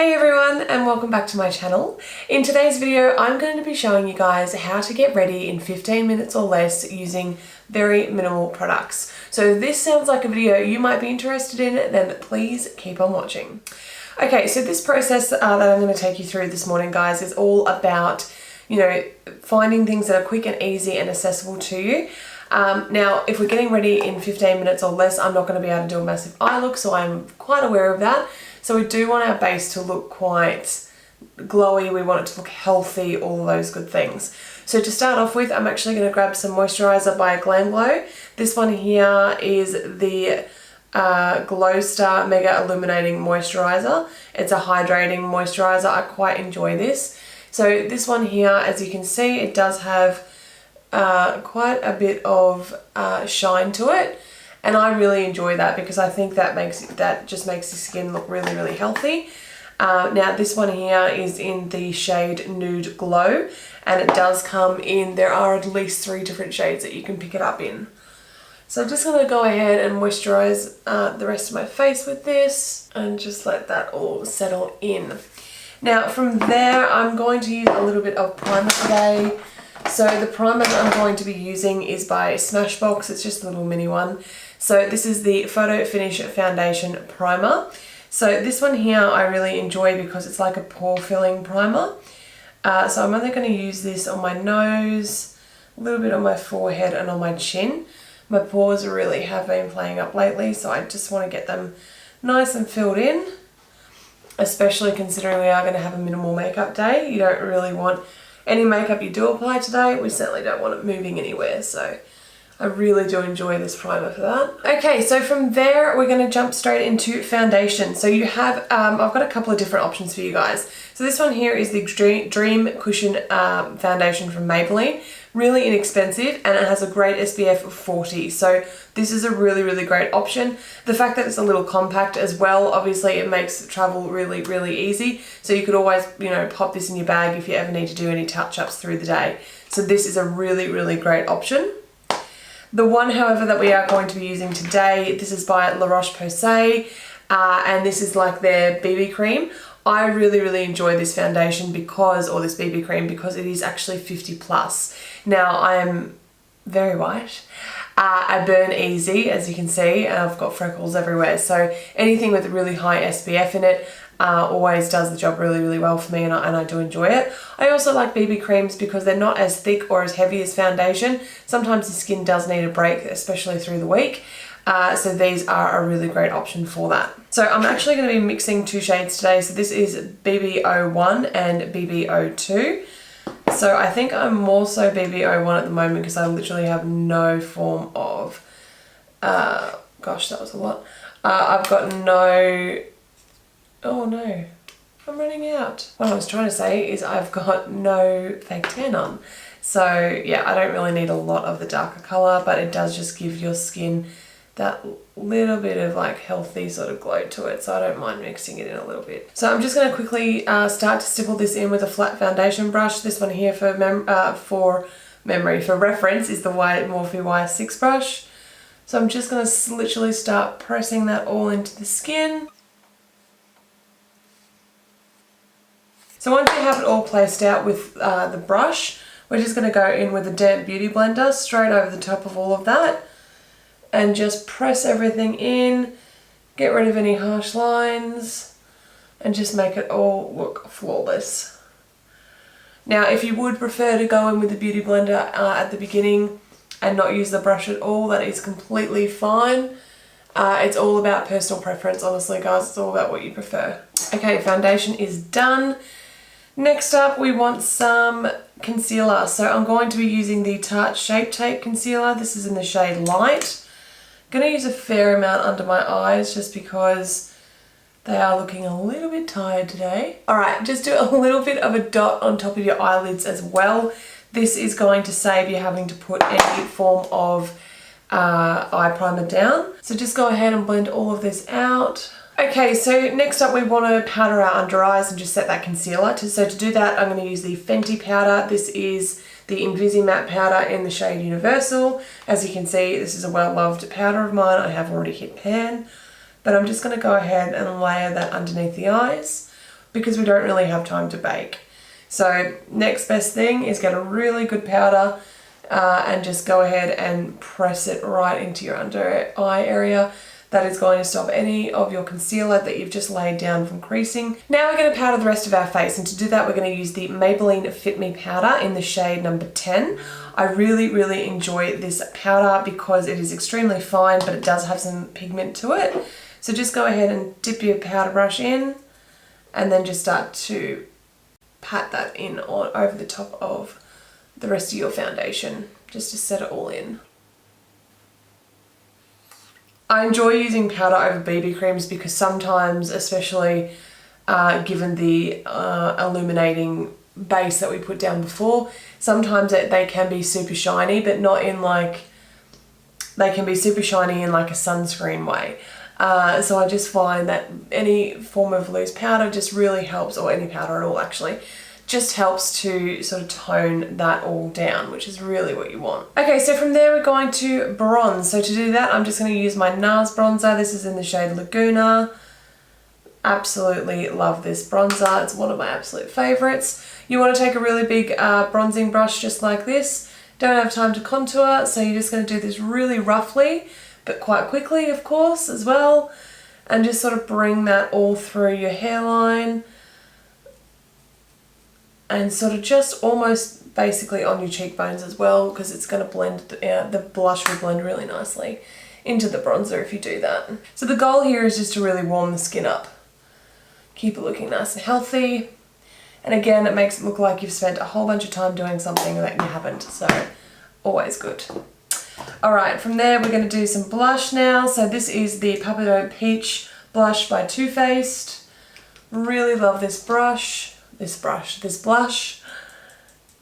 Hey everyone, and welcome back to my channel. In today's video, I'm going to be showing you guys how to get ready in 15 minutes or less using very minimal products. So if this sounds like a video you might be interested in, then please keep on watching. Okay, so this process that I'm going to take you through this morning, guys, is all about, finding things that are quick and easy and accessible to you. Now, if we're getting ready in 15 minutes or less, I'm not going to be able to do a massive eye look, so I'm quite aware of that. So we do want our base to look quite glowy, we want it to look healthy, all those good things. So to start off with, I'm actually going to grab some moisturiser by Glam Glow. This one here is the Glow Star Mega Illuminating Moisturiser. It's a hydrating moisturiser. I quite enjoy this. So this one here, as you can see, it does have quite a bit of shine to it, and I really enjoy that because I think that just makes the skin look really, really healthy. Now this one here is in the shade Nude Glow, and it does come in, there are at least 3 different shades that you can pick it up in. So I'm just going to go ahead and moisturise the rest of my face with this and just let that all settle in. Now from there, I'm going to use a little bit of primer today. So the primer that I'm going to be using is by Smashbox. It's just a little mini one. So this is the Photo Finish Foundation Primer. So this one here I really enjoy because it's like a pore filling primer. So I'm only going to use this on my nose, a little bit on my forehead and on my chin. My pores really have been playing up lately, so I just want to get them nice and filled in, especially considering we are going to have a minimal makeup day. You don't really want any makeup you do apply today, we certainly don't want it moving anywhere, so I really do enjoy this primer for that. Okay, so from there we're going to jump straight into foundation. So you have, I've got a couple of different options for you guys. So this one here is the Dream Cushion foundation from Maybelline. Really inexpensive, and it has a great SPF of 40. So this is a really, really great option. The fact that it's a little compact as well, obviously it makes travel really, really easy. So you could always, pop this in your bag if you ever need to do any touch-ups through the day. So this is a really, really great option. The one, however, that we are going to be using today, this is by La Roche-Posay, and this is like their BB cream. I really, really enjoy this foundation or this BB cream, because it is actually 50 plus. Now, I am very white. I burn easy, as you can see, and I've got freckles everywhere. So anything with really high SPF in it always does the job really, really well for me, and I do enjoy it. I also like BB creams because they're not as thick or as heavy as foundation. Sometimes the skin does need a break, especially through the week. So these are a really great option for that. So I'm actually going to be mixing 2 shades today. So this is BB01 and BB02. So I think I'm more so BB01 at the moment because I literally have no form of, gosh, that was a lot. I've got no, oh no, I'm running out. What I was trying to say is I've got no fake tan on. So yeah, I don't really need a lot of the darker colour, but it does just give your skin that little bit of like healthy sort of glow to it, so I don't mind mixing it in a little bit. So I'm just going to quickly start to stipple this in with a flat foundation brush. This one here for reference is the Morphe Y6 brush. So I'm just going to literally start pressing that all into the skin. So once you have it all placed out with the brush, we're just going to go in with a damp beauty blender straight over the top of all of that, and just press everything in, get rid of any harsh lines, and just make it all look flawless. Now, if you would prefer to go in with the beauty blender at the beginning and not use the brush at all, that is completely fine. It's all about personal preference, honestly, guys. It's all about what you prefer. Okay, foundation is done. Next up, we want some concealer. So I'm going to be using the Tarte Shape Tape Concealer. This is in the shade Light. I'm going to use a fair amount under my eyes just because they are looking a little bit tired today. Alright, just do a little bit of a dot on top of your eyelids as well. This is going to save you having to put any form of eye primer down. So just go ahead and blend all of this out. Okay, so next up we want to powder our under eyes and just set that concealer. So to do that, I'm going to use the Fenty powder. This is the Invisimatte powder in the shade Universal. As you can see, this is a well-loved powder of mine. I have already hit pan, but I'm just going to go ahead and layer that underneath the eyes. because we don't really have time to bake. So next best thing is get a really good powder and just go ahead and press it right into your under eye area. That is going to stop any of your concealer that you've just laid down from creasing. Now we're going to powder the rest of our face, and to do that we're going to use the Maybelline Fit Me powder in the shade number 10. I really enjoy this powder because it is extremely fine, but it does have some pigment to it. So just go ahead and dip your powder brush in and then just start to pat that in over the top of the rest of your foundation, just to set it all in. I enjoy using powder over BB creams because sometimes, especially given the illuminating base that we put down before, sometimes they can be super shiny, but not in like, they can be super shiny in like a sunscreen way. So I just find that any form of loose powder just really helps, or any powder at all actually, just helps to sort of tone that all down, which is really what you want. Okay, so from there we're going to bronze. So to do that, I'm just going to use my NARS bronzer. This is in the shade Laguna. Absolutely love this bronzer. It's one of my absolute favorites. You want to take a really big bronzing brush just like this. Don't have time to contour, so you're just going to do this really roughly, but quite quickly, of course, as well. And just sort of bring that all through your hairline. And sort of just almost basically on your cheekbones as well, because it's going to blend, the blush will blend really nicely into the bronzer if you do that. So the goal here is just to really warm the skin up. Keep it looking nice and healthy. And again, it makes it look like you've spent a whole bunch of time doing something that you haven't, so always good. Alright, from there we're going to do some blush now. So this is the Papillon Peach blush by Too Faced. Really love this blush.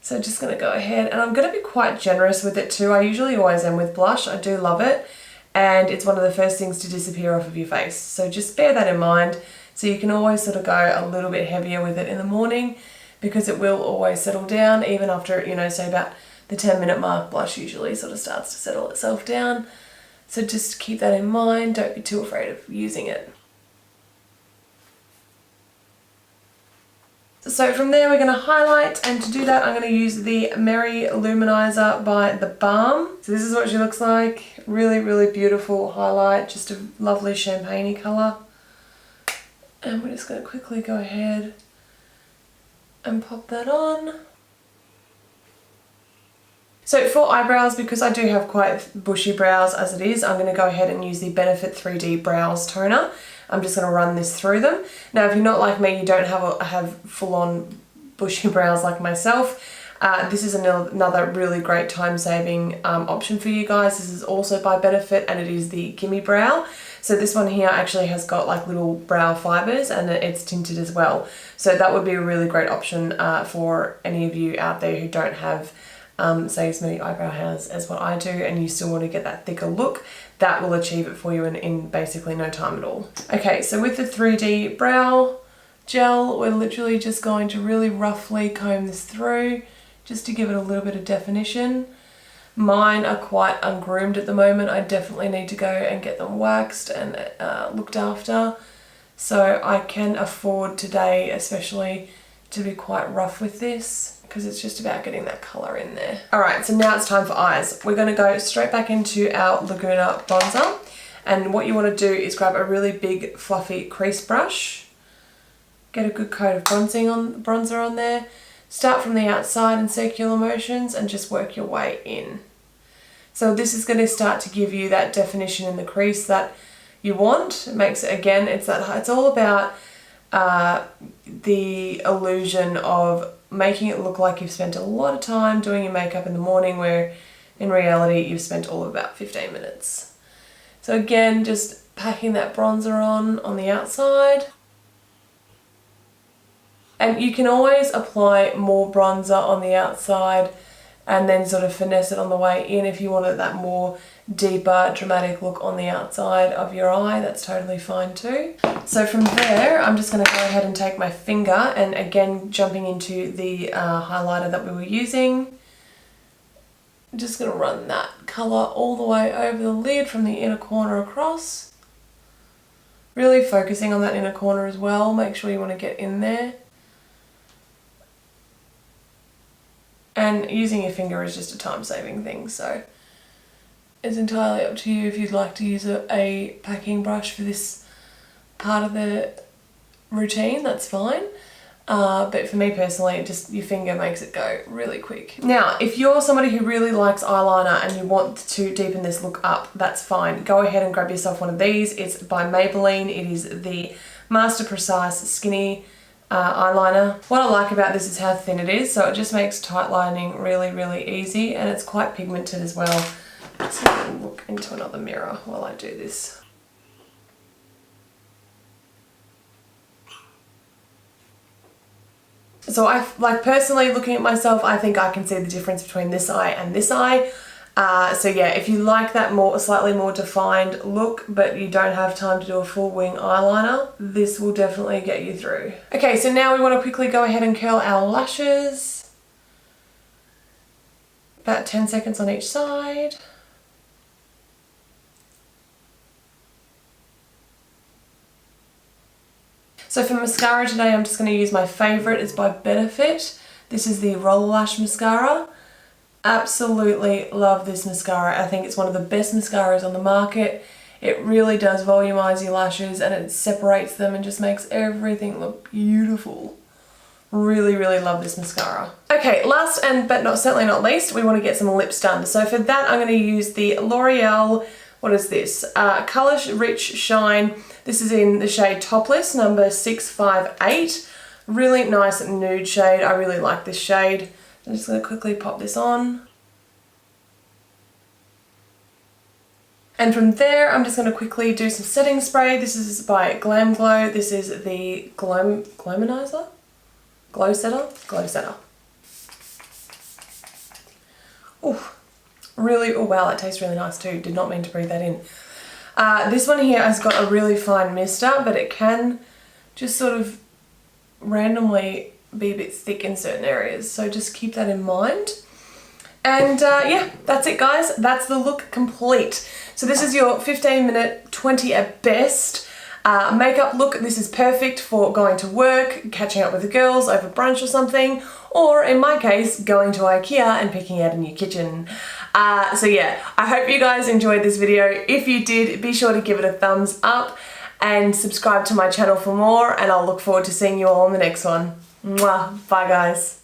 So just going to go ahead, and I'm going to be quite generous with it too. I usually always am with blush. I do love it, and it's one of the first things to disappear off of your face. So just bear that in mind. So you can always sort of go a little bit heavier with it in the morning, because it will always settle down even after, you know, say about the 10-minute mark. Blush usually sort of starts to settle itself down. So just keep that in mind. Don't be too afraid of using it. So from there we're going to highlight, and to do that I'm going to use the Merry Luminizer by The Balm. So this is what she looks like. Really beautiful highlight, just a lovely champagne-y colour. And we're just going to quickly go ahead and pop that on. So for eyebrows, because I do have quite bushy brows as it is, I'm going to go ahead and use the Benefit 3D Brows Toner. I'm just going to run this through them. Now, if you're not like me, you don't have full-on bushy brows like myself, this is another really great time-saving option for you guys. This is also by Benefit, and it is the Gimme Brow. So this one here actually has got like little brow fibers, and it's tinted as well. So that would be a really great option for any of you out there who don't have say as many eyebrow hairs as what I do, and you still want to get that thicker look. That will achieve it for you in basically no time at all. Okay, so with the 3D brow gel, we're literally just going to really roughly comb this through just to give it a little bit of definition. Mine are quite ungroomed at the moment. I definitely need to go and get them waxed and looked after. So I can afford today especially to be quite rough with this, because it's just about getting that colour in there. Alright, so now it's time for eyes. We're going to go straight back into our Laguna bronzer, and what you want to do is grab a really big fluffy crease brush, get a good coat of bronzer on there, start from the outside in circular motions and just work your way in. So this is going to start to give you that definition in the crease that you want. It makes it, again, it's all about the illusion of making it look like you've spent a lot of time doing your makeup in the morning, where in reality you've spent all of about 15 minutes. So again, just packing that bronzer on the outside. And you can always apply more bronzer on the outside and then sort of finesse it on the way in if you wanted that more deeper, dramatic look on the outside of your eye. That's totally fine too. So from there, I'm just going to go ahead and take my finger, and again, jumping into the highlighter that we were using, I'm just going to run that colour all the way over the lid from the inner corner across. Really focusing on that inner corner as well. Make sure you want to get in there. And using your finger is just a time-saving thing, so it's entirely up to you if you'd like to use a packing brush for this part of the routine, that's fine. But for me personally, just your finger makes it go really quick. Now, if you're somebody who really likes eyeliner and you want to deepen this look up, that's fine. Go ahead and grab yourself one of these. It's by Maybelline. It is the Master Precise Skinny eyeliner. What I like about this is how thin it is, so it just makes tight lining really, really easy, and it's quite pigmented as well. Let's look into another mirror while I do this. So personally looking at myself, I think I can see the difference between this eye and this eye. So yeah, if you like that slightly more defined look, but you don't have time to do a full wing eyeliner, this will definitely get you through. Okay, so now we want to quickly go ahead and curl our lashes. About 10 seconds on each side. So for mascara today, I'm just going to use my favourite. It's by Benefit. This is the Roller Lash Mascara. Absolutely love this mascara. I think it's one of the best mascaras on the market. It really does volumize your lashes and it separates them and just makes everything look beautiful. Really, really love this mascara. Okay, last but certainly not least, we want to get some lips done. So for that, I'm going to use the L'Oreal, what is this? Colour Rich Shine. This is in the shade Topless, number 658. Really nice nude shade. I really like this shade. I'm just going to quickly pop this on. And from there, I'm just going to quickly do some setting spray. This is by Glam Glow. This is the Glowmanizer? Glow Setter? Glow Setter. Ooh, really, oh wow, that tastes really nice too. Did not mean to breathe that in. This one here has got a really fine mister, but it can just sort of randomly be a bit thick in certain areas, so just keep that in mind. And yeah, that's it guys, that's the look complete. So this is your 15-minute, 20 at best makeup look. This is perfect for going to work, catching up with the girls over brunch or something, or in my case, going to IKEA and picking out a new kitchen. So yeah, I hope you guys enjoyed this video. If you did, be sure to give it a thumbs up and subscribe to my channel for more, and I'll look forward to seeing you all in the next one. Mwah. Bye guys.